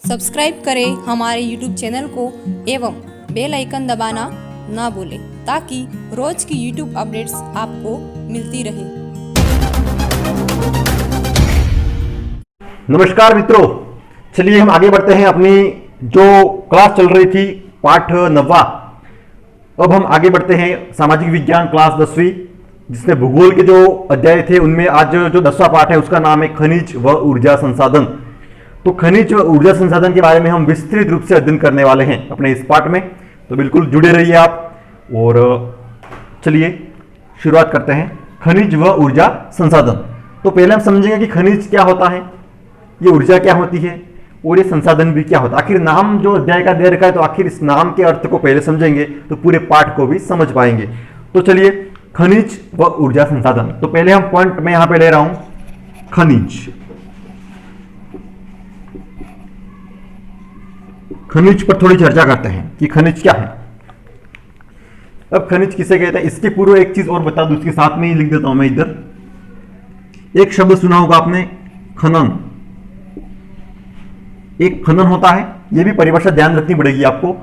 Subscribe करें हमारे YouTube channel को एवं बेल आइकन दबाना ना भूलें ताकि रोज की YouTube अपडेट्स आपको मिलती रहे। नमस्कार मित्रों, चलिए हम आगे बढ़ते हैं। अपनी जो क्लास चल रही थी पाठ 9वां, अब हम आगे बढ़ते हैं सामाजिक विज्ञान क्लास 10वीं, जिसमें भूगोल के जो अध्याय थे उनमें आज जो 10वां पाठ है उसका नाम है खनिज व ऊर्जा संसाधन। तो खनिज व ऊर्जा संसाधन के बारे में हम विस्तृत रूप से अध्ययन करने वाले हैं अपने इस पाठ में, तो बिल्कुल जुड़े रहिए आप। और चलिए शुरुआत करते हैं खनिज व ऊर्जा संसाधन। तो पहले हम समझेंगे कि खनिज क्या होता है, ये ऊर्जा क्या होती है और ये संसाधन भी क्या होता है। आखिर नाम जो अध्याय का दे रखा है, तो आखिर इस नाम के अर्थ को पहले समझेंगे तो पूरे पाठ को भी समझ पाएंगे। तो चलिए खनिज व ऊर्जा संसाधन। तो पहले हम पॉइंट में यहां पे ले रहा हूं खनिज। खनिज पर थोड़ी चर्चा करते हैं कि खनिज क्या है। अब खनिज किसे कहते हैं, इसके पूर्व एक चीज और बता दूं, इसके साथ में ही लिख देता हूं मैं इधर। एक शब्द सुना होगा आपने, खनन। एक खनन होता है, यह भी परिभाषा ध्यान रखनी पड़ेगी आपको।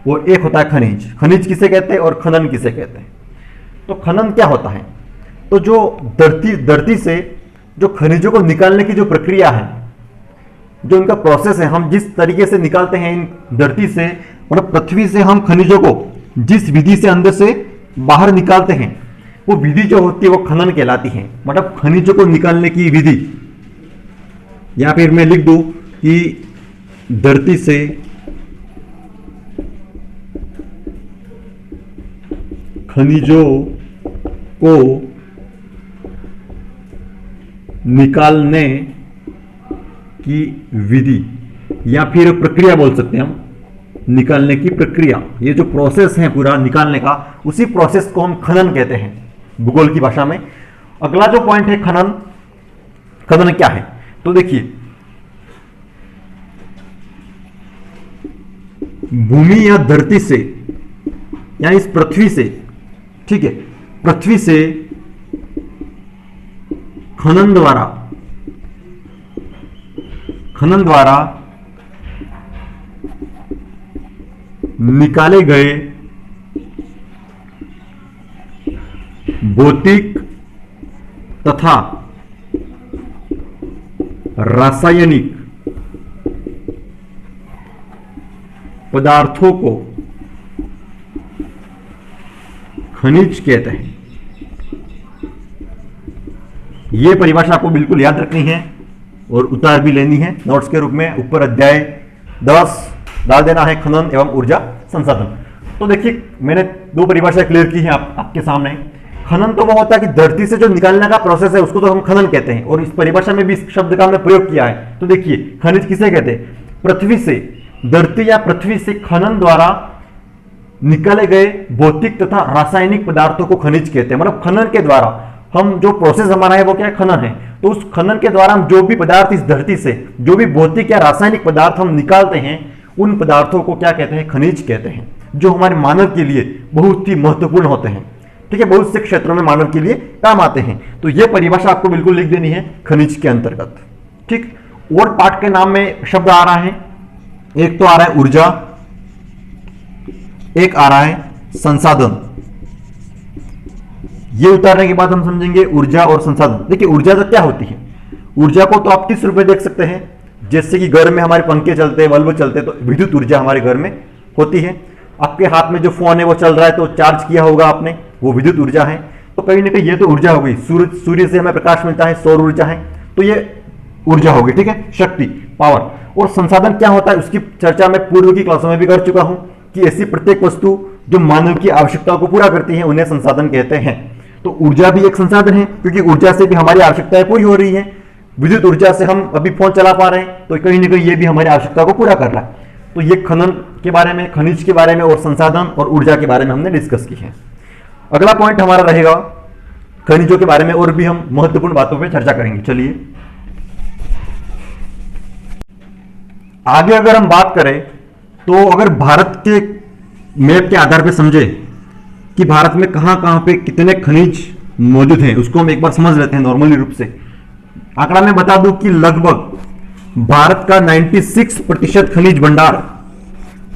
और एक होता है खनिज। खनिज किसे कहते हैं और खनन किसे कहते हैं। तो खनन क्या होता है, तो जो धरती से जो खनिजों को निकालने की जो प्रक्रिया है, जो इनका प्रोसेस है, हम जिस तरीके से निकालते हैं इन धरती से, मतलब पृथ्वी से हम खनिजों को जिस विधि से अंदर से बाहर निकालते हैं, वो विधि जो होती है वो खनन कहलाती है। मतलब खनिजों को निकालने की विधि। या फिर मैं लिख दूं कि धरती से खनिजों को निकालने की विधि या फिर प्रक्रिया बोल सकते हैं हम, निकालने की प्रक्रिया। ये जो प्रोसेस है पूरा निकालने का, उसी प्रोसेस को हम खनन कहते हैं भूगोल की भाषा में। अगला जो पॉइंट है खनन। खनन क्या है, तो देखिए भूमि या धरती से या इस पृथ्वी से, ठीक है, पृथ्वी से खनन द्वारा निकाले गए भौतिक तथा रासायनिक पदार्थों को खनिज कहते हैं। यह परिभाषा आपको बिल्कुल याद रखनी है और उतार भी लेनी है नोट्स के रूप में। ऊपर अध्याय 10 डाल देना है, खनन एवं ऊर्जा संसाधन। तो देखिए मैंने दो परिभाषा क्लियर की है आपके सामने। खनन तो वो होता है कि धरती से जो निकालने का प्रोसेस है उसको तो हम खनन कहते हैं, और इस परिभाषा में भी इस शब्द का हमने प्रयोग किया है। तो देखिए खनिज किसे कहते हैं, पृथ्वी से, धरती या पृथ्वी से खनन द्वारा निकाले गए भौतिक तथा रासायनिक पदार्थों को खनिज कहते हैं। मतलब खनन के द्वारा हम जो प्रोसेस हमारा है वो क्या है, खनन है। तो उस खनन के द्वारा हम जो भी पदार्थ इस धरती से, जो भी भौतिक या रासायनिक पदार्थ हम निकालते हैं, उन पदार्थों को क्या कहते हैं, खनिज कहते हैं, जो हमारे मानव के लिए बहुत ही महत्वपूर्ण होते हैं। ठीक है, बहुत से क्षेत्रों में मानव के लिए काम आते हैं। तो यह परिभाषा आपको बिल्कुल लिख देनी है खनिज के अंतर्गत। ठीक, और पाठ के नाम में शब्द आ रहा है, एक तो आ रहा है ऊर्जा, एक आ रहा है संसाधन। ये उतारने के बाद हम समझेंगे ऊर्जा और संसाधन। देखिए ऊर्जा तो क्या होती है, ऊर्जा को तो आप किस रूप में देख सकते हैं, जैसे कि घर में हमारे पंखे चलते हैं, बल्ब चलते हैं, तो विद्युत ऊर्जा हमारे घर में होती है। आपके हाथ में जो फोन है वो चल रहा है, तो चार्ज किया होगा आपने, वो विद्युत ऊर्जा है। तो कहीं ना कहीं ये तो ऊर्जा हो गई। सूर्य से हमें प्रकाश मिलता है, सौर ऊर्जा है, तो ये ऊर्जा होगी। ठीक है, शक्ति, पावर। और संसाधन क्या होता है उसकी चर्चा मैं पूर्व की क्लासों में भी कर चुका हूं कि ऐसी प्रत्येक वस्तु जो मानव की आवश्यकताओं को पूरा करती है उन्हें संसाधन कहते हैं। तो ऊर्जा भी एक संसाधन है, क्योंकि ऊर्जा से भी हमारी आवश्यकताएं पूरी हो रही है। विद्युत ऊर्जा से हम अभी फोन चला पा रहे हैं, तो कहीं ना कहीं ये भी हमारी आवश्यकता को पूरा कर रहा है। तो ये खनन के बारे में, खनिज के बारे में और संसाधन और ऊर्जा के बारे में हमने डिस्कस की है। अगला पॉइंट हमारा रहेगा खनिजों के बारे में, और भी हम महत्वपूर्ण बातों पर चर्चा करेंगे। चलिए आगे अगर हम बात करें, तो अगर भारत के मैप के आधार पर समझे कि भारत में कहां कहां पे कितने खनिज मौजूद हैं, उसको हम एक बार समझ लेते हैं नॉर्मली रूप से। आंकड़ा मैं बता दूं कि लगभग भारत का 96% खनिज भंडार,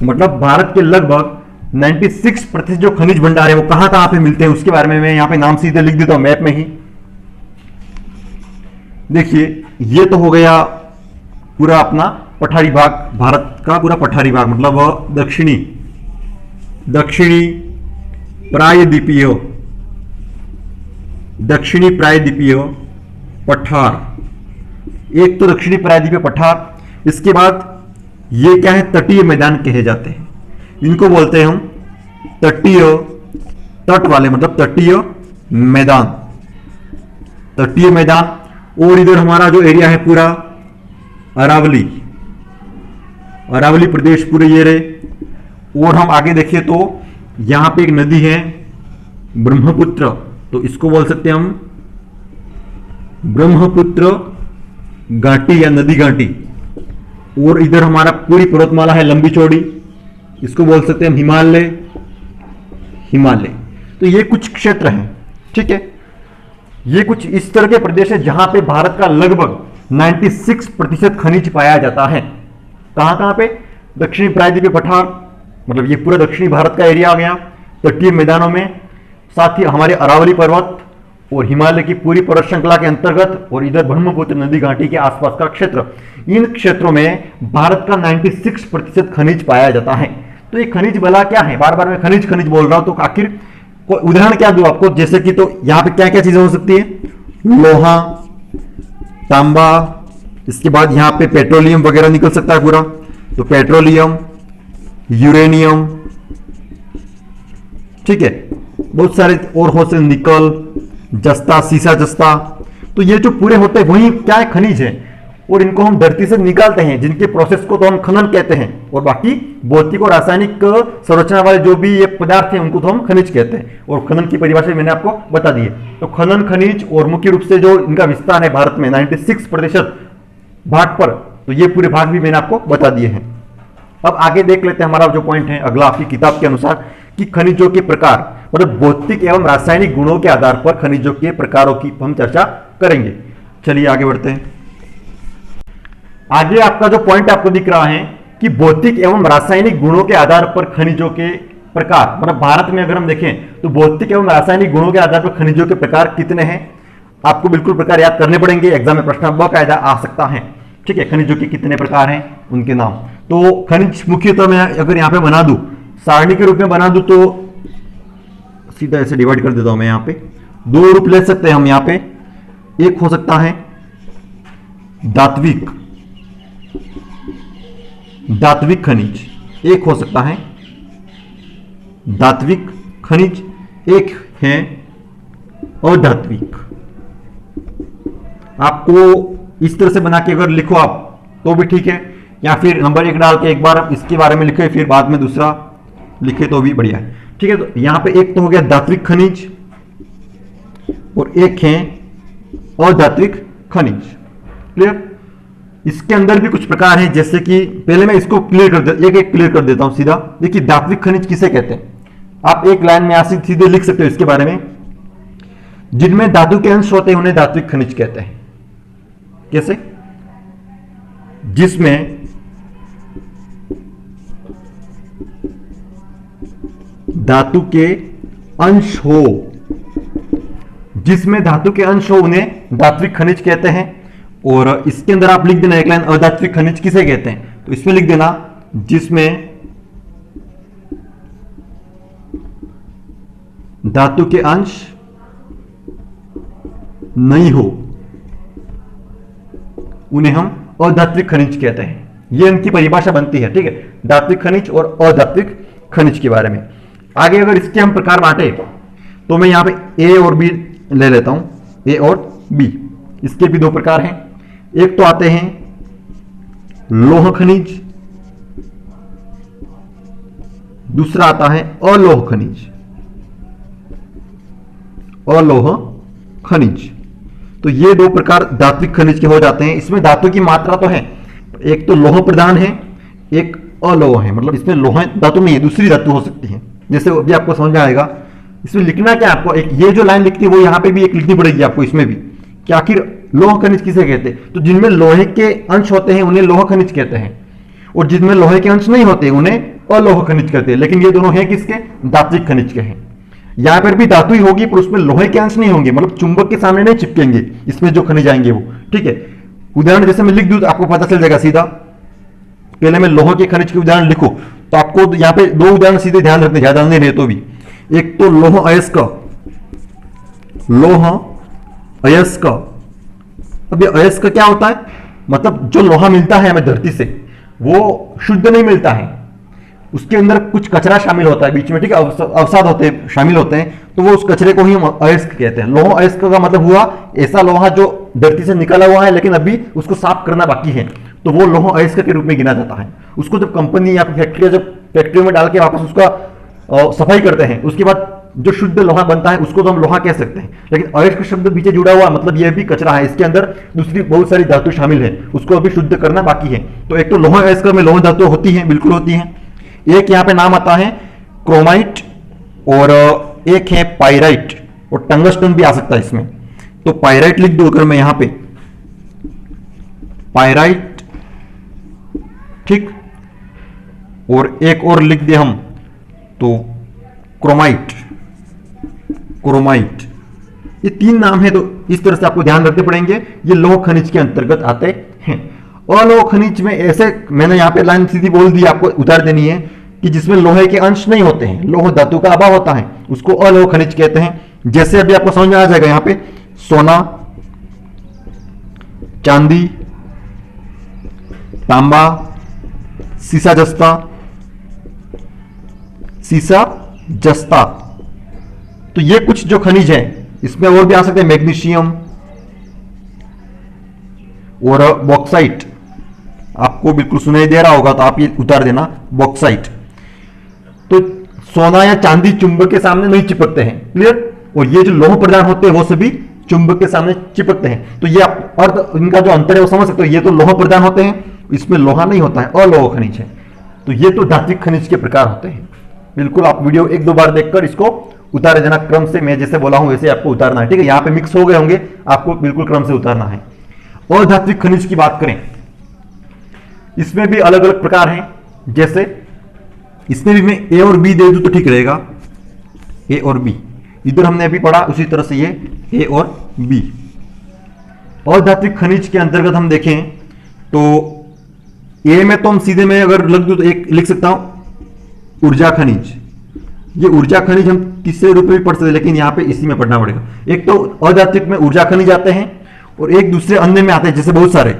मतलब भारत के लगभग 96% जो खनिज भंडार है वो कहां कहां पे मिलते हैं उसके बारे में मैं यहां पे नाम सीधे लिख देता हूं मैप में ही। देखिए ये तो हो गया पूरा अपना पठारी भाग, भारत का पूरा पठारी भाग, मतलब दक्षिणी प्रायद्वीपीय पठार, एक तो दक्षिणी प्रायद्वीपीय पठार। इसके बाद ये क्या है, तटीय मैदान कहे जाते हैं, इनको बोलते हैं हम तटीय, तट वाले मतलब तटीय मैदान। और इधर हमारा जो एरिया है पूरा अरावली प्रदेश पूरे ये रहे। और हम आगे देखिए तो यहां पे एक नदी है ब्रह्मपुत्र, तो इसको बोल सकते हैं हम ब्रह्मपुत्र घाटी या नदी घाटी। और इधर हमारा पूरी पर्वतमाला है लंबी चौड़ी, इसको बोल सकते हैं हम हिमालय। तो ये कुछ क्षेत्र हैं, ठीक है। ये कुछ इस तरह के प्रदेश है जहां पे भारत का लगभग 96% खनिज पाया जाता है। कहां कहां पे, दक्षिणी प्रायद्वीपीय पठार, मतलब ये पूरा दक्षिणी भारत का एरिया आ गया, तटीय मैदानों में, साथ ही हमारे अरावली पर्वत और हिमालय की पूरी पर्वत श्रृंखला के अंतर्गत, और इधर ब्रह्मपुत्र नदी घाटी के आसपास का क्षेत्र। इन क्षेत्रों में भारत का 96% खनिज पाया जाता है। तो ये खनिज भला क्या है, बार बार मैं खनिज बोल रहा हूं, तो आखिर कोई उदाहरण क्या दूं आपको, जैसे कि तो यहां पे क्या क्या चीजें हो सकती है, लोहा, तांबा, इसके बाद यहां पे पेट्रोलियम वगैरह निकल सकता है पूरा, तो पेट्रोलियम, यूरेनियम, ठीक है, बहुत सारे और हो सकते, निकल, जस्ता, सीसा जस्ता। तो ये जो पूरे होते हैं वही क्या है, खनिज है, और इनको हम धरती से निकालते हैं, जिनके प्रोसेस को तो हम खनन कहते हैं, और बाकी भौतिक और रासायनिक संरचना वाले जो भी ये पदार्थ हैं उनको तो हम खनिज कहते हैं। और खनन की परिभाषा मैंने आपको बता दी है। तो खनन, खनिज और मुख्य रूप से जो इनका विस्तार है भारत में 96% भाग पर, तो ये पूरे भाग भी मैंने आपको बता दिए हैं। अब आगे देख लेते हैं हमारा जो पॉइंट है अगला आपकी किताब के अनुसार, कि खनिजों के प्रकार, मतलब भौतिक एवं रासायनिक गुणों के आधार पर खनिजों के प्रकारों की हम चर्चा करेंगे। चलिए आगे बढ़ते हैं। आगे आपका जो पॉइंट आपको दिख रहा है कि भौतिक एवं रासायनिक गुणों के आधार पर खनिजों के प्रकार, मतलब भारत में अगर हम देखें तो भौतिक एवं रासायनिक गुणों के आधार पर खनिजों के प्रकार कितने हैं, आपको बिल्कुल प्रकार याद करने पड़ेंगे, एग्जाम में प्रश्न बाकायदा आ सकता है, ठीक है। खनिजों के कितने प्रकार हैं, उनके नाम। तो खनिज मुख्यतः मैं अगर यहां पे बना दूं, सारणी के रूप में बना दूं, तो सीधा ऐसे डिवाइड कर देता हूं मैं। यहां पे दो रूप ले सकते हैं हम यहां पे। एक हो सकता है धात्विक खनिज, एक हो सकता है धात्विक खनिज, एक है अधात्विक। आपको इस तरह से बना के अगर लिखो आप तो भी ठीक है, या फिर नंबर 1 डाल के एक बार इसके बारे में लिखे, फिर बाद में दूसरा लिखे तो भी बढ़िया है, ठीक है। तो यहां पे एक तो हो गया धात्विक खनिज और एक है अधात्विक खनिज, क्लियर। इसके अंदर भी कुछ प्रकार हैं, जैसे कि पहले मैं इसको क्लियर कर देता हूं सीधा। देखिए धात्विक खनिज किसे कहते हैं, आप एक लाइन में सीधे लिख सकते हो इसके बारे में। जिनमें धातु के अंश होते हैं उन्हें धात्विक खनिज कहते हैं। कैसे, जिसमें धातु के अंश हो, उन्हें धात्विक खनिज कहते हैं। और इसके अंदर आप लिख देना एक लाइन, अधात्विक खनिज किसे कहते हैं, तो इसमें लिख देना जिसमें धातु के अंश नहीं हो उन्हें हम अधात्विक खनिज कहते हैं। ये इनकी परिभाषा बनती है, ठीक है, धात्विक खनिज और अधात्विक खनिज के बारे में। आगे अगर इसके हम प्रकार बांटे तो मैं यहां पे ए और बी ले लेता हूं, ए और बी। इसके भी दो प्रकार हैं। एक तो आते हैं लोह खनिज, दूसरा आता है अलोह खनिज। तो ये दो प्रकार धात्विक खनिज के हो जाते हैं। इसमें धातु की मात्रा तो है, एक तो लोह प्रधान है, एक अलोह है, मतलब इसमें लोह धातु नहीं है, दूसरी धातु हो सकती है। जैसे अभी आपको समझ में आएगा। इसमें लिखना क्या आपको, एक ये जो लाइन लिखती है वो यहां पे भी एक लिखनी पड़ेगी आपको इसमें भी, कि आखिर लोह खनिज किसे कहते हैं। तो जिनमें लोहे के अंश होते हैं उन्हें लोह खनिज कहते हैं, और जिनमें लोहे के अंश नहीं होते उन्हें अलोह खनिज कहते हैं। लेकिन ये दोनों हैं किसके, धात्विक खनिज के हैं। यहां पर भी धातु ही होगी पर उसमें लोहे के अंश नहीं होंगे, मतलब चुंबक के सामने नहीं चिपकेंगे इसमें जो खनिज आएंगे वो, ठीक है। उदाहरण जैसे मैं लिख दूं तो आपको पता चल जाएगा सीधा। पहले मैं लोह के खनिज के उदाहरण लिखूं तो आपको यहाँ पे दो उदाहरण सीधे ध्यान रखने, ज्यादा नहीं रहे तो भी। एक तो लोह अयस्क, लोह अयस्क। अब ये अयस्क क्या होता है, मतलब जो लोहा मिलता है हमें धरती से वो शुद्ध नहीं मिलता है, उसके अंदर कुछ कचरा शामिल होता है बीच में, ठीक है, अवसाद होते हैं, शामिल होते हैं, तो वो उस कचरे को ही हम अयस्क कहते हैं। लोह अयस्क का मतलब हुआ ऐसा लोहा जो धरती से निकला हुआ है लेकिन अभी उसको साफ करना बाकी है, तो वो लोह अयस्क के रूप में गिना जाता है। उसको जब कंपनी या फैक्ट्री जब फैक्ट्रियों में डाल के वापस उसका सफाई करते हैं, उसके बाद जो शुद्ध लोहा बनता है उसको तो हम लोहा कह सकते हैं। लेकिन अयस्क शब्द पीछे जुड़ा हुआ मतलब यह भी कचरा है, इसके अंदर दूसरी बहुत सारी धातु शामिल है, उसको अभी शुद्ध करना बाकी है। तो एक तो लोह अयस्क में लोह धातु होती है, बिल्कुल होती है। एक यहाँ पे नाम आता है क्रोमाइट और एक है पाइराइट, और टंगस्टन भी आ सकता है इसमें। तो पाइराइट लिख दो अगर मैं यहां पे, पाइराइट, ठीक, और एक और लिख दे हम तो क्रोमाइट, क्रोमाइट। ये तीन नाम है, तो इस तरह से आपको ध्यान रखने पड़ेंगे, ये लोह खनिज के अंतर्गत आते हैं। अलोह खनिज में ऐसे, मैंने यहां पे लाइन सीधी बोल दी, आपको उतार देनी है कि जिसमें लोहे के अंश नहीं होते हैं, लोह धातु का अभाव होता है, उसको अलोह खनिज कहते हैं। जैसे अभी आपको समझ में आ जाएगा, यहां पे सोना, चांदी, तांबा, सीसा जस्ता, सीसा जस्ता, तो ये कुछ जो खनिज है इसमें और भी आ सकते हैं, मैग्नीशियम और बॉक्साइट। आपको बिल्कुल सुनाई दे रहा होगा तो आप ये उतार देना, बॉक्साइट। तो सोना या चांदी चुंबक के सामने नहीं चिपकते हैं, क्लियर। और ये जो लोह प्रदान होते हैं वो सभी चुंबक के सामने चिपकते हैं। तो ये अर्थ इनका जो अंतर है वो समझ सकते हो, ये तो लोह प्रदान होते हैं, इसमें लोहा नहीं होता है, अलोह खनिज है। तो ये तो धात्विक खनिज के प्रकार होते हैं। बिल्कुल आप वीडियो एक दो बार देखकर इसको उतारे देना, क्रम से मैं जैसे बोला हूं वैसे आपको उतारना है, ठीक है। यहां पे मिक्स हो गए होंगे, आपको बिल्कुल क्रम से उतारना है। और धात्विक खनिज की बात करें, इसमें भी अलग अलग प्रकार हैं। जैसे इसमें भी मैं ए और बी दे दूं तो ठीक रहेगा, ए और बी, इधर हमने अभी पढ़ा उसी तरह से ये ए और बी। और धात्विक खनिज के अंतर्गत हम देखें तो ए में तो हम सीधे में अगर लग दूं तो एक लिख सकता हूं ऊर्जा खनिज। ये ऊर्जा खनिज हम तीसरे रूप में भी पढ़ सकते हैं, लेकिन यहां पे इसी में पढ़ना पड़ेगा। एक तो अधात्विक में ऊर्जा खनिज आते हैं और एक दूसरे अन्य में आते हैं, जैसे बहुत सारे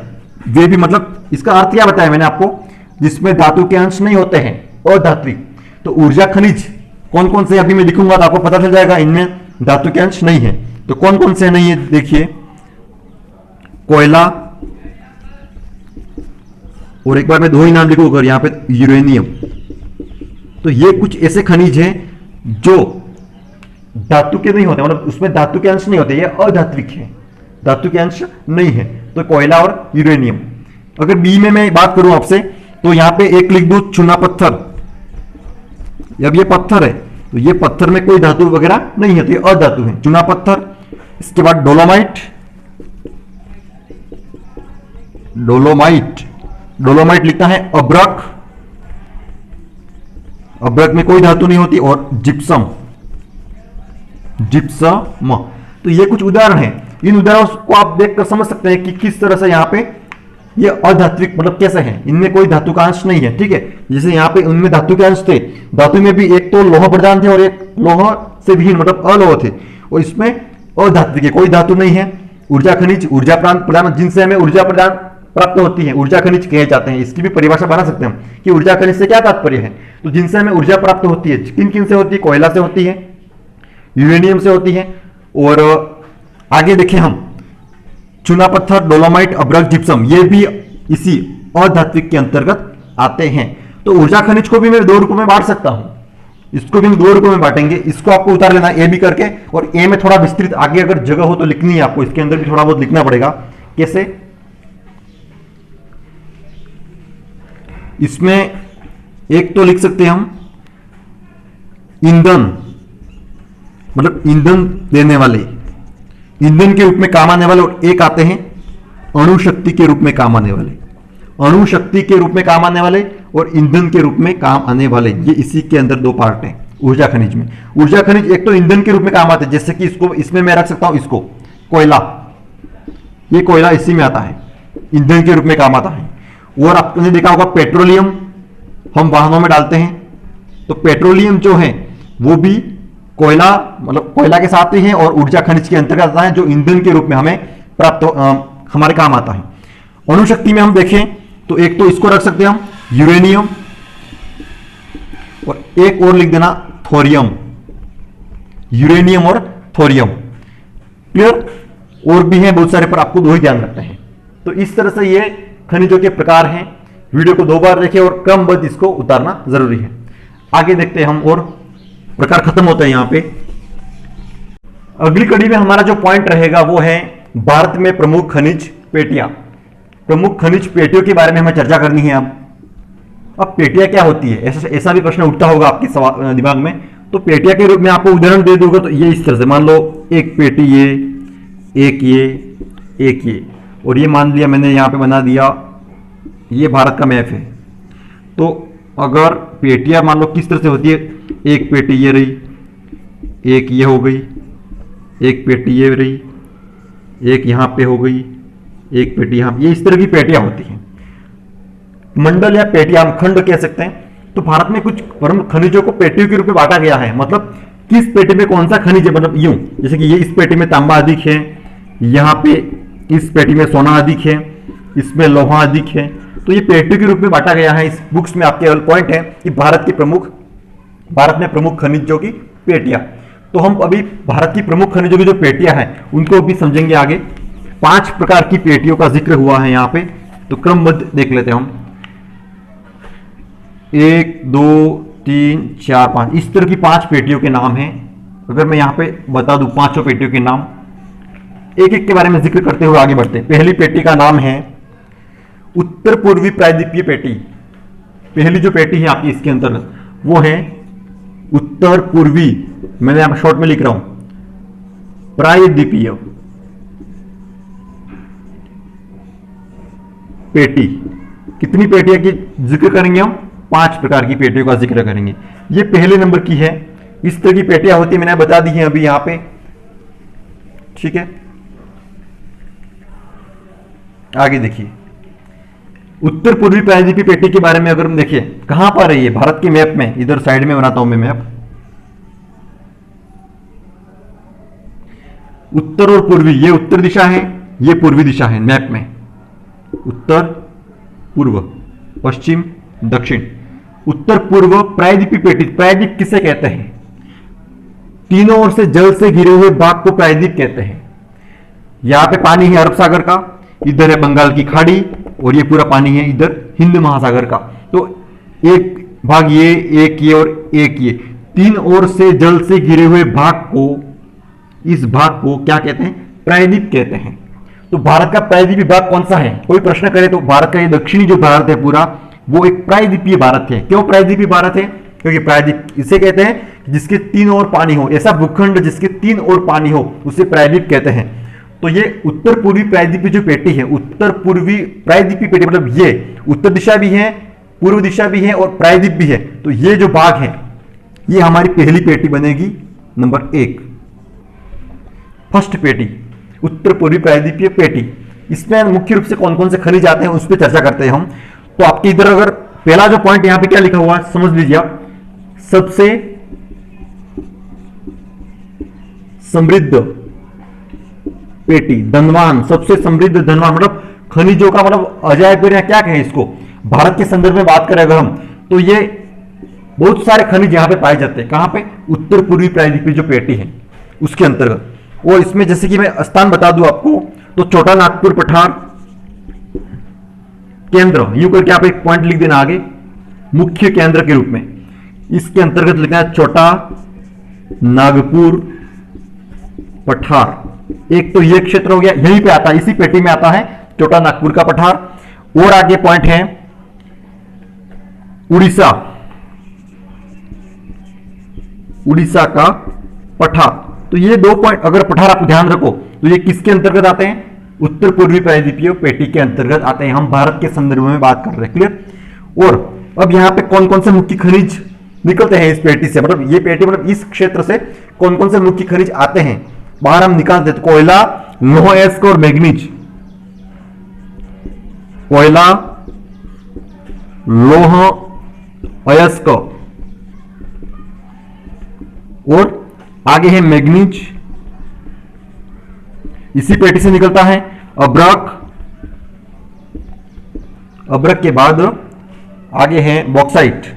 वे भी, मतलब इसका अर्थ क्या बताया मैंने आपको, जिसमें धातु के अंश नहीं होते हैं, अधात्विक। तो ऊर्जा खनिज कौन कौन से अभी मैं लिखूंगा तो आपको पता चल जाएगा, इनमें धातु के अंश नहीं है। तो कौन कौन से नहीं है देखिए, कोयला, और एक बार मैं दो ही नाम लिखूंगा यहां पे, यूरेनियम। तो ये कुछ ऐसे खनिज हैं जो धातु के नहीं होते, मतलब उसमें धातु के अंश नहीं होते, ये अधात्विक है, धातु के अंश नहीं है। तो कोयला और यूरेनियम। अगर बी में मैं बात करूं आपसे तो यहां पे एक लिख दूं चूना पत्थर। अब ये पत्थर है तो ये पत्थर में कोई धातु वगैरह नहीं है, तो ये अधातु है, चूना पत्थर। इसके बाद डोलोमाइट, डोलोमाइट, डोलोमाइट लिखता है अब्रक, अब्रक में कोई धातु नहीं होती। और जिप्सम, जिप्सम। तो ये कुछ उदाहरण हैं, इन उदाहरणों को आप देखकर समझ सकते हैं कि किस तरह से यहाँ पे ये अधात्विक मतलब कैसे हैं, इनमें कोई धातु का अंश नहीं है, ठीक है। जैसे यहाँ पे उनमें धातु के अंश थे, धातु में भी एक तो लोह प्रदान थे और एक लोह से विहीन मतलब अलोह थे, और इसमें अधात्विक है, कोई धातु नहीं है। ऊर्जा खनिज, ऊर्जा प्रदान, जिनसे हमें ऊर्जा प्रदान प्राप्त होती है, ऊर्जा खनिज कहे जाते हैं। इसकी भी परिभाषा बना सकते हैं हम कि ऊर्जा खनिज से क्या तात्पर्य है। तो जिनसे हमें ऊर्जा प्राप्त होती है, किन किन से होती है, कोयला से होती है, यूरेनियम से होती है, और आगे देखें हम चूना पत्थर, डोलोमाइट, अब्रक, जिप्सम, ये भी इसी अधात्विक के अंतर्गत आते हैं। तो ऊर्जा खनिज को भी मैं दो रूपों में बांट सकता हूं, इसको भी हम दो रूपों में बांटेंगे। इसको आपको उतार लेना ए बी करके, और ए में थोड़ा विस्तृत आगे अगर जगह हो तो लिखनी है आपको, इसके अंदर भी थोड़ा बहुत लिखना पड़ेगा। कैसे, इसमें एक तो लिख सकते हैं हम ईंधन, मतलब ईंधन देने वाले, ईंधन के रूप में काम आने वाले, और एक आते हैं अणु शक्ति के रूप में काम आने वाले। अणु शक्ति के रूप में काम आने वाले और ईंधन के रूप में काम आने वाले, ये इसी के अंदर दो पार्ट हैं ऊर्जा खनिज में। ऊर्जा खनिज एक तो ईंधन के रूप में काम आते हैं, जैसे कि इसको, इसमें मैं रख सकता हूं इसको, कोयला, ये कोयला इसी में आता है, ईंधन के रूप में काम आता है। और आपने देखा होगा पेट्रोलियम हम वाहनों में डालते हैं, तो पेट्रोलियम जो है वो भी कोयला, मतलब कोयला के साथ ही है और ऊर्जा खनिज के अंतर्गत आता है, जो ईंधन के रूप में हमें हमारे काम आता है। अणु शक्ति में हम देखें तो एक तो इसको रख सकते हैं हम यूरेनियम, और एक और लिख देना थोरियम, यूरेनियम और थोरियम। क्लियर? और भी हैं बहुत सारे, पर आपको दो ही ध्यान रखते हैं। तो इस तरह से ये खनिजों के प्रकार हैं। वीडियो को 2 बार देखें और क्रमबद्ध इसको उतारना जरूरी है। आगे देखते हैं हम, और प्रकार खत्म होते हैं यहां पे। अगली कड़ी में हमारा जो पॉइंट रहेगा वो है भारत में प्रमुख खनिज पेटियां। प्रमुख खनिज पेटियों के बारे में हमें चर्चा करनी है। अब पेटियां क्या होती है, ऐसा भी प्रश्न उठता होगा आपके दिमाग में। तो पेटियां के रूप में आपको उदाहरण दे दूंगा, तो ये इस तरह से मान लो एक पेटी ये, एक ये, और ये मान लिया मैंने यहां पे बना दिया, ये भारत का मैप है। तो अगर पेटियां मान लो किस तरह से होती है, एक पेटी ये रही, एक ये हो गई, एक पेटी ये रही, एक यहां पे हो गई, एक पेटी यहां, ये इस तरह की पेटियां होती हैं। मंडल या पेटियां, हम खंड कह सकते हैं। तो भारत में कुछ प्रमुख खनिजों को पेटियों के रूप में बांटा गया है, मतलब किस पेटी में कौन सा खनिज है, मतलब यूं जैसे कि ये इस पेटी में तांबा अधिक है, यहां पे इस पेटी में सोना अधिक है, इसमें लोहा अधिक है। तो ये पेटियों के रूप में बांटा गया है। इस बुक्स में आपके पॉइंट है कि भारत में प्रमुख खनिजों की पेटियां। तो हम अभी भारत की प्रमुख खनिजों की जो पेटियां हैं उनको भी समझेंगे आगे। 5 प्रकार की पेटियों का जिक्र हुआ है यहाँ पे, तो क्रमबद्ध देख लेते हैं हम। 1 2 3 4 5 इस तरह की 5 पेटियों के नाम हैं। अगर मैं यहाँ पे बता दूं 5 पेटियों के नाम, एक एक के बारे में जिक्र करते हुए आगे बढ़ते हैं। पहली पेटी का नाम है उत्तर पूर्वी प्रायद्वीपीय पेटी। पहली जो पेटी है आपकी इसके अंतर्गत वो है उत्तर पूर्वी, मैंने यहां शॉर्ट में लिख रहा हूं, प्रायद्वीपीय पेटी। कितनी पेटियां की जिक्र करेंगे हम? 5 प्रकार की पेटियों का जिक्र करेंगे। ये पहले नंबर की है। इस तरह की पेटियां होती है, मैंने बता दी है अभी यहां पे, ठीक है। आगे देखिए, उत्तर पूर्वी प्रायद्वीपीय पेटी के बारे में अगर हम देखिए, कहां पर है ये भारत के मैप में, इधर साइड में बनाता हूं मैं मैप। उत्तर और पूर्वी, ये उत्तर दिशा है, ये पूर्वी दिशा है मैप में। उत्तर पूर्व, पश्चिम, दक्षिण। उत्तर पूर्व प्रायद्वीपीय पेटी, प्रायद्वीप किसे कहते हैं? तीनों ओर से जल से घिरे हुए भाग को प्रायद्वीप कहते हैं। यहां पे पानी है अरब सागर का, इधर है बंगाल की खाड़ी, और ये पूरा पानी है इधर हिंद महासागर का। तो एक भाग ये, एक ये और एक ये, 3 ओर से जल से घिरे हुए भाग को, इस भाग को क्या कहते हैं? प्रायद्वीप कहते हैं। तो भारत का प्रायद्वीपीय भाग कौन सा है? कोई प्रश्न करे तो भारत का ये दक्षिणी जो भारत है पूरा, वो एक प्रायद्वीपीय भारत है। क्यों प्रायद्वीपीय भारत है? क्योंकि प्रायद्वीप इसे कहते हैं जिसके 3 ओर पानी हो, ऐसा भूखंड जिसके 3 ओर पानी हो उसे प्रायद्वीप कहते हैं। तो ये उत्तर पूर्वी प्रायद्वीपीय जो पेटी है, उत्तर पूर्वी प्रायद्वीपीय पेटी, मतलब ये उत्तर दिशा भी है, पूर्व दिशा भी है और प्रायद्वीप भी है। तो ये जो भाग है ये हमारी पहली पेटी बनेगी, नंबर 1, फर्स्ट पेटी, उत्तर पूर्वी प्रायद्वीपीय पेटी। इसमें मुख्य रूप से कौन कौन से खनिज आते हैं उस पर चर्चा करते हैं हम। तो आपके इधर अगर पहला जो पॉइंट यहां पे क्या लिखा हुआ है समझ लीजिए आप, सबसे समृद्ध पेटी, धनवान, सबसे समृद्ध धनवान, मतलब खनिजों का मतलब अजायब क्या कहें इसको, भारत के संदर्भ में बात करें अगर हम, तो ये बहुत सारे खनिज यहां पे पाए जाते हैं। कहां पे? उत्तर पूर्वी प्रायद्वीपीय जो पेटी है उसके अंतर्गत। और इसमें जैसे कि मैं स्थान बता दूं आपको, तो छोटा नागपुर पठार केंद्र, यूं करके आप एक पॉइंट लिख देना आगे, मुख्य केंद्र के रूप में इसके अंतर्गत लिखना है छोटा नागपुर पठार। एक तो यह क्षेत्र हो गया, यहीं पे आता है, इसी पेटी में आता है छोटा नागपुर का पठार। और आगे पॉइंट है उड़ीसा, उड़ीसा का पठार। तो ये 2 पॉइंट अगर पठार आप ध्यान रखो तो ये किसके अंतर्गत आते हैं? उत्तर पूर्वी प्रायद्वीपीय पेटी के अंतर्गत आते हैं। हम भारत के संदर्भ में बात कर रहे हैं, क्लियर। और अब यहाँ पे कौन कौन से मुख्य खनिज निकलते हैं इस पेटी से, मतलब ये पेटी मतलब इस क्षेत्र से कौन कौन से मुख्य खनिज आते हैं बाहर हम निकालते हैं। तो कोयला, लौह अयस्क और मैग्नीज। कोयला, लौह अयस्क और आगे है मैग्नीज, इसी पेटी से निकलता है। अब्रक, अब्रक के बाद आगे है बॉक्साइट।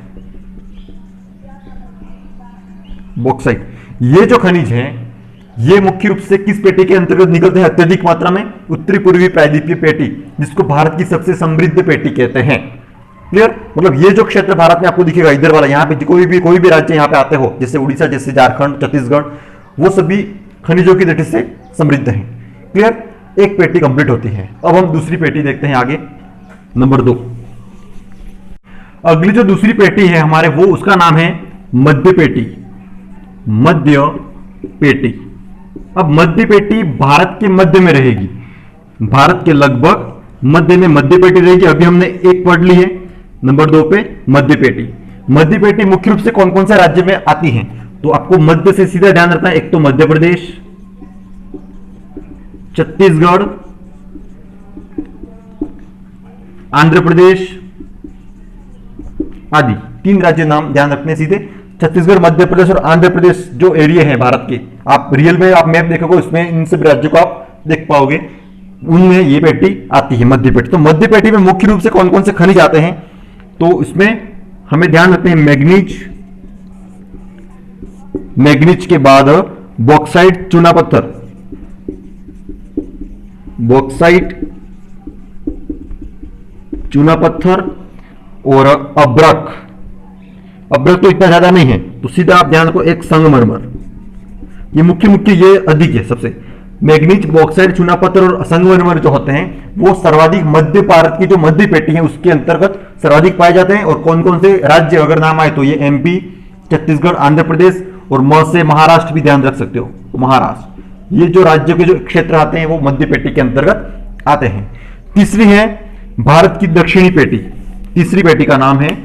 बॉक्साइट, ये जो खनिज है ये मुख्य रूप से किस पेटी के अंतर्गत निकलते हैं अत्यधिक मात्रा में? उत्तरी पूर्वी प्रायद्वीपीय पेटी, जिसको भारत की सबसे समृद्ध पेटी कहते हैं, क्लियर। मतलब ये जो क्षेत्र भारत में आपको दिखेगा इधर वाला, यहाँ पे कोई भी राज्य यहाँ पे आते हो, जैसे उड़ीसा, जैसे झारखंड, छत्तीसगढ़, वो सभी खनिजों की दृष्टि से समृद्ध हैं, क्लियर। एक पेटी कंप्लीट होती है। अब हम दूसरी पेटी देखते हैं आगे, नंबर 2। अगली जो दूसरी पेटी है हमारे, वो उसका नाम है मध्य पेटी। मध्य पेटी। अब मध्य पेटी भारत के मध्य में रहेगी, भारत के लगभग मध्य में मध्य पेटी रहेगी। अभी हमने एक पढ़ ली है, नंबर 2 पे मध्य पेटी। मध्य पेटी मुख्य रूप से कौन कौन से राज्य में आती है? तो आपको मध्य से सीधा ध्यान रखना है, एक तो मध्य प्रदेश, छत्तीसगढ़, आंध्र प्रदेश आदि 3 राज्य नाम ध्यान रखने सीधे। छत्तीसगढ़, मध्य प्रदेश और आंध्र प्रदेश जो एरिया है भारत के, आप रियल में आप मैप देखोगे उसमें इन सब राज्यों को आप देख पाओगे, उनमें ये पेटी आती है, मध्य पेटी। तो मध्य पेटी में मुख्य रूप से कौन कौन से खनिज आते हैं? तो इसमें हमें ध्यान रखते हैं मैग्नीज, मैग्नीज के बाद बॉक्साइट, चूना पत्थर, बॉक्साइट, चूना पत्थर और अब्रक। अब्रक तो इतना ज्यादा नहीं है, तो सीधा आप ध्यान रखो एक संगमरमर, ये मुख्य ये अधिक है सबसे। मैग्नीज, बॉक्साइट, चूना पत्थर और संगमरमर जो होते हैं वो सर्वाधिक मध्य भारत की जो मध्य पेटी है उसके अंतर्गत सर्वाधिक पाए जाते हैं। और कौन कौन से राज्य अगर नाम आए तो ये एमपी, छत्तीसगढ़, आंध्र प्रदेश और म से महाराष्ट्र भी ध्यान रख सकते हो, महाराष्ट्र। ये जो राज्यों के जो क्षेत्र आते हैं वो मध्य पेटी के अंतर्गत आते हैं। तीसरी है भारत की दक्षिणी पेटी। तीसरी पेटी का नाम है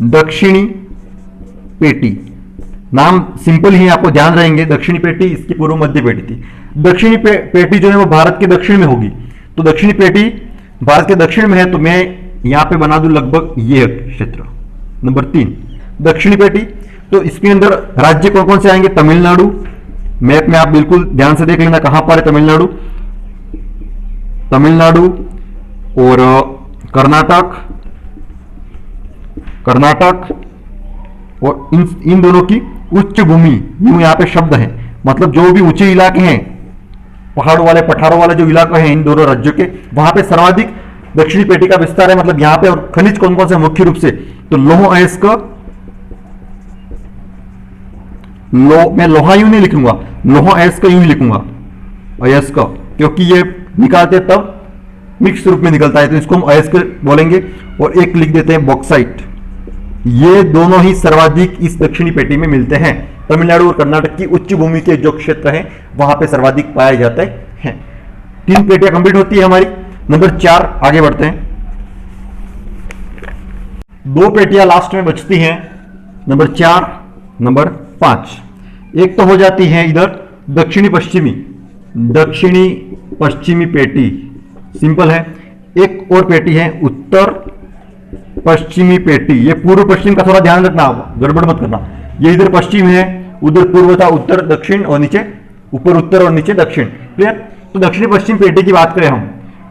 दक्षिणी पेटी। नाम सिंपल ही आपको ध्यान रहेंगे, दक्षिणी पेटी, इसकी पूर्व मध्य पेटी थी। दक्षिणी पेटी जो है वो भारत के दक्षिण में होगी, तो दक्षिणी पेटी भारत के दक्षिण में है, तो मैं यहां पे बना दूं लगभग ये क्षेत्र। नंबर 3 दक्षिणी पेटी। तो इसके अंदर राज्य कौन कौन से आएंगे? तमिलनाडु, मैप में आप बिल्कुल ध्यान से देख लेना कहां पर है तमिलनाडु, तमिलनाडु और कर्नाटक, कर्नाटक और इन दोनों की उच्च भूमि, यूं यहां पे शब्द है, मतलब जो भी ऊंचे इलाके हैं, पहाड़ों वाले, पठारों वाले जो इलाके हैं इन दोनों राज्यों के, वहां पे सर्वाधिक दक्षिणी पेटी का विस्तार है। मतलब यहां पे और खनिज कौन कौन से मुख्य रूप से? तो लौह अयस्क, मैं लोहा यूं नहीं लिखूंगा, लौह अयस्क यूं ही लिखूंगा, अयस्क, क्योंकि ये निकालते तब मिक्स रूप में निकलता है, तो इसको हम अयस्क बोलेंगे। और एक लिख देते हैं बॉक्साइट। ये दोनों ही सर्वाधिक इस दक्षिणी पेटी में मिलते हैं। तमिलनाडु और कर्नाटक की उच्च भूमि के जो क्षेत्र हैं वहां पे सर्वाधिक पाए जाते हैं। 3 पेटियां कंप्लीट होती है हमारी। नंबर 4 आगे बढ़ते हैं। 2 पेटियां लास्ट में बचती हैं, नंबर 4, नंबर 5। एक तो हो जाती है इधर दक्षिणी पश्चिमी, दक्षिणी पश्चिमी पेटी, सिंपल है। एक और पेटी है उत्तर पश्चिमी पेटी। ये पूर्व पश्चिम का थोड़ा ध्यान रखना, गड़बड़ मत करना। ये इधर पश्चिम है, उधर पूर्व था, उत्तर दक्षिण और नीचे ऊपर उत्तर और नीचे दक्षिण, क्लियर। तो दक्षिणी पश्चिम पेटी की बात करें हम,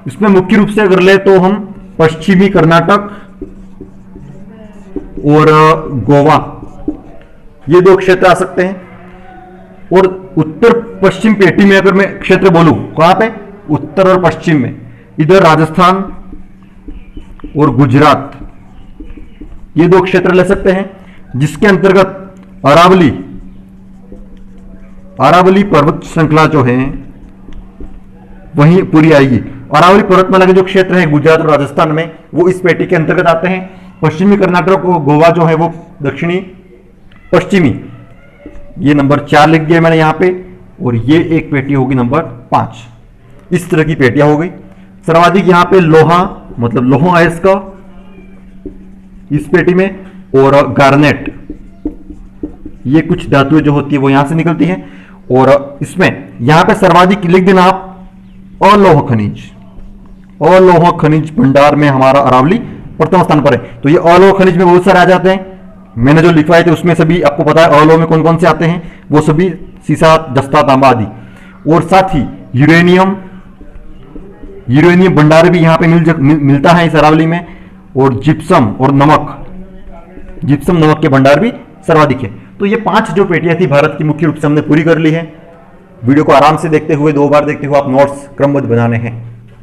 इसमें मुख्य रूप से अगर ले तो हम पश्चिमी कर्नाटक और गोवा, ये 2 क्षेत्र आ सकते हैं। और उत्तर पश्चिम पेटी में अगर मैं क्षेत्र बोलूं, कहां पे? उत्तर और पश्चिम में, इधर राजस्थान और गुजरात, ये 2 क्षेत्र ले सकते हैं, जिसके अंतर्गत अरावली, अरावली पर्वत श्रृंखला जो है वहीं पूरी आएगी। अरावली पर्वतमाला के जो क्षेत्र है गुजरात और राजस्थान में, वो इस पेटी के अंतर्गत आते हैं। पश्चिमी कर्नाटक और गोवा जो है वो दक्षिणी पश्चिमी ये नंबर 4 लिख दिया मैंने यहाँ पे, और ये एक पेटी होगी नंबर 5। इस तरह की पेटियां हो गई। सर्वाधिक यहाँ पे लोहा, मतलब लोहा अयस्क इस पेटी में, और गार्नेट, ये कुछ धातुएं जो होती है वो यहां से निकलती हैं। और इसमें यहां पे सर्वाधिक लिख देना आप अलोह खनिज। अलोह खनिज भंडार में हमारा अरावली प्रथम स्थान पर है। तो ये अलोह खनिज में बहुत सारे आ जाते हैं, मैंने जो लिखवाए थे उसमें सभी आपको पता है अलोह में कौन कौन से आते हैं, वो सभी सीसा, जस्ता, तांबा आदि। और साथ ही यूरेनियम भंडार भी यहाँ पे मिलता है इस अरावली में। और जिप्सम और नमक, जिप्सम नमक के भंडार भी सर्वाधिक है। तो ये 5 जो पेटियां थी भारत की मुख्य रूप से हमने पूरी कर ली है। वीडियो को आराम से देखते हुए 2 बार देखते हुए आप नोट्स क्रमबद्ध बनाने हैं।